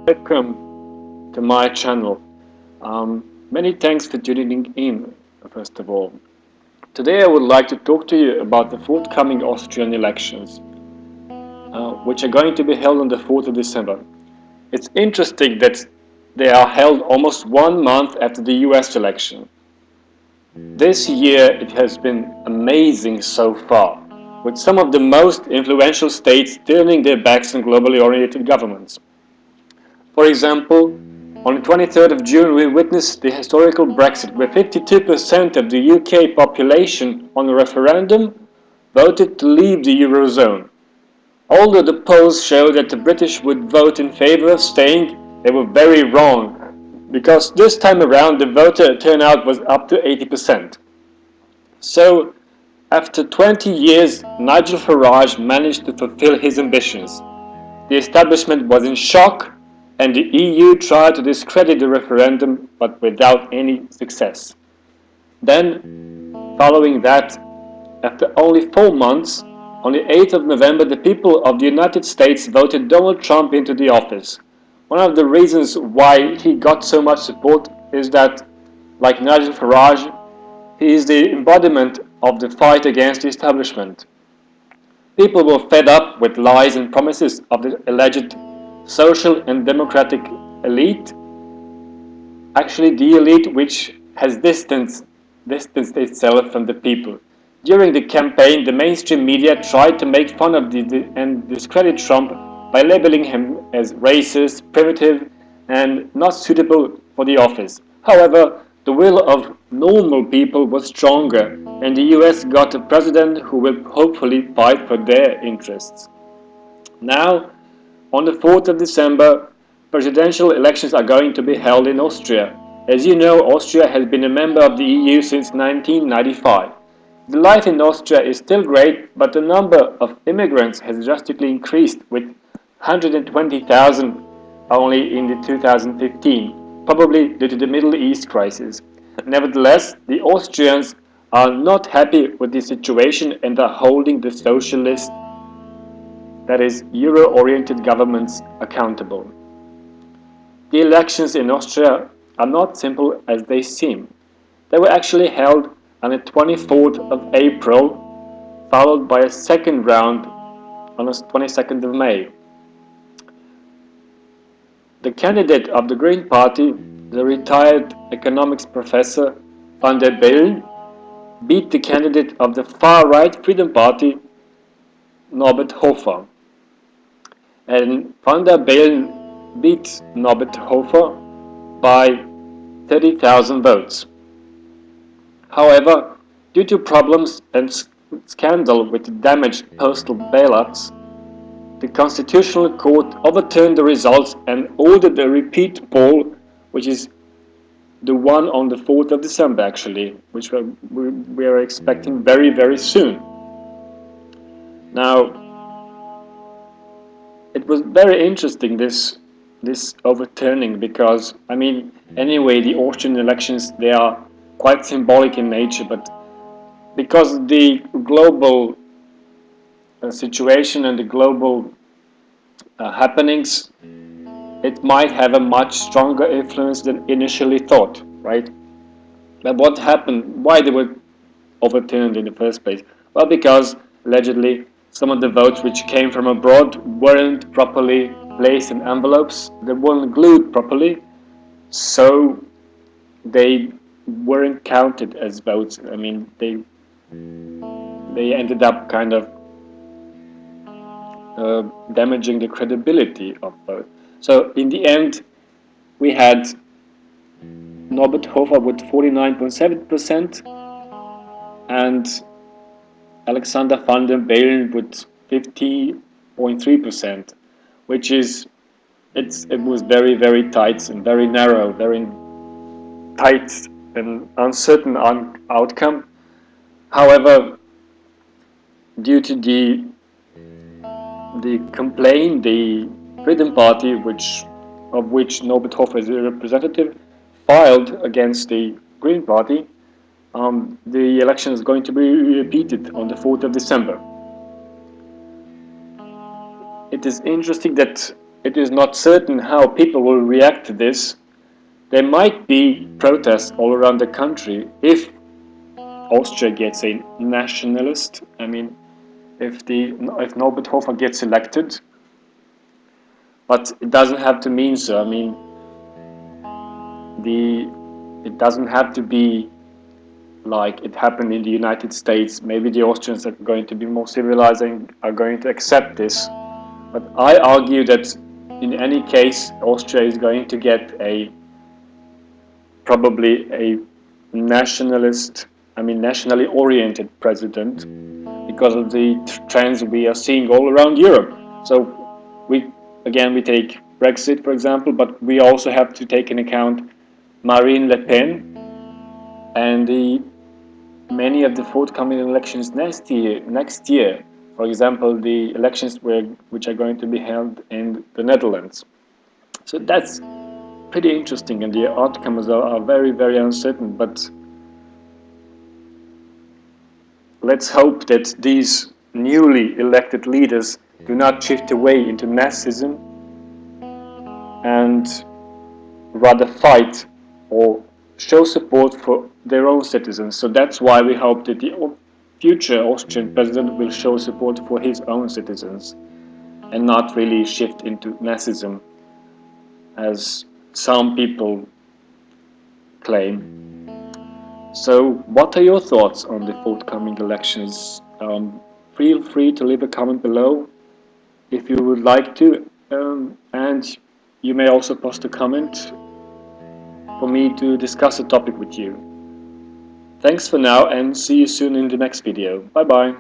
Welcome to my channel. Many thanks for tuning in, first of all. Today I would like to talk to you about the forthcoming Austrian elections, which are going to be held on the 4th of December. It's interesting that they are held almost 1 month after the US election. This year it has been amazing so far, with some of the most influential states turning their backs on globally oriented governments. For example, on the 23rd of June we witnessed the historical Brexit, where 52% of the UK population on a referendum voted to leave the Eurozone. Although the polls show that the British would vote in favour of staying, they were very wrong, because this time around the voter turnout was up to 80%. So, after 20 years, Nigel Farage managed to fulfill his ambitions. The establishment was in shock, and the EU tried to discredit the referendum, but without any success. Then, following that, after only 4 months, on the 8th of November, the people of the United States voted Donald Trump into the office. One of the reasons why he got so much support is that, like Nigel Farage, he is the embodiment of the fight against the establishment. People were fed up with lies and promises of the alleged social and democratic elite, actually the elite which has distanced itself from the people. During the campaign, the mainstream media tried to make fun of and discredit Trump by labeling him as racist, primitive, and not suitable for the office. However, the will of normal people was stronger, and the US got a president who will hopefully fight for their interests. Now, on the 4th of December, presidential elections are going to be held in Austria. As you know, Austria has been a member of the EU since 1995. The life in Austria is still great, but the number of immigrants has drastically increased, with 120,000 only in 2015, probably due to the Middle East crisis. Nevertheless, the Austrians are not happy with the situation and are holding the socialist, that is, Euro-oriented governments accountable. The elections in Austria are not simple as they seem. They were actually held on the 24th of April, followed by a second round on the 22nd of May. The candidate of the Green Party, the retired economics professor van der Bellen, beat the candidate of the far-right Freedom Party, Norbert Hofer. And van der Bellen beat Norbert Hofer by 30,000 votes. However, due to problems and scandal with damaged postal ballots, the Constitutional Court overturned the results and ordered a repeat poll, which is the one on the 4th of December actually, which we are expecting very, very soon. Now, it was very interesting, this overturning, because anyway, the Austrian elections, they are quite symbolic in nature, but because the global situation and the global happenings, it might have a much stronger influence than initially thought, right? But what happened? Why they were overturned in the first place? Well, because allegedly some of the votes which came from abroad weren't properly placed in envelopes, they weren't glued properly, so they weren't counted as votes. They ended up kind of damaging the credibility of vote. So in the end, we had Norbert Hofer with 49.7% and Alexander van der Bellen with 50.3%, which is it was very, very tight and very narrow, very tight and uncertain outcome. However, due to the complaint, the Freedom Party, of which Norbert Hofer is a representative, filed against the Green Party, the election is going to be repeated on the 4th of December. It is interesting that it is not certain how people will react to this. There might be protests all around the country if Austria gets a nationalist. I mean, if Norbert Hofer gets elected, but it doesn't have to mean so. I mean, it doesn't have to be like it happened in the United States. Maybe the Austrians are going to be more civilized and are going to accept this. But I argue that in any case, Austria is going to get probably a nationalist, nationally oriented president because of the trends we are seeing all around Europe. So we take Brexit, for example, but we also have to take into account Marine Le Pen and many of the forthcoming elections next year. For example, the elections which are going to be held in the Netherlands. So that's pretty interesting, and the outcomes are very, very uncertain. But let's hope that these newly elected leaders do not shift away into Nazism and rather fight or show support for their own citizens. So that's why we hope that the future Austrian president will show support for his own citizens and not really shift into Nazism, as some people claim. So what are your thoughts on the forthcoming elections? Feel free to leave a comment below if you would like to, and you may also post a comment for me to discuss a topic with you. Thanks for now, and see you soon in the next video. Bye bye.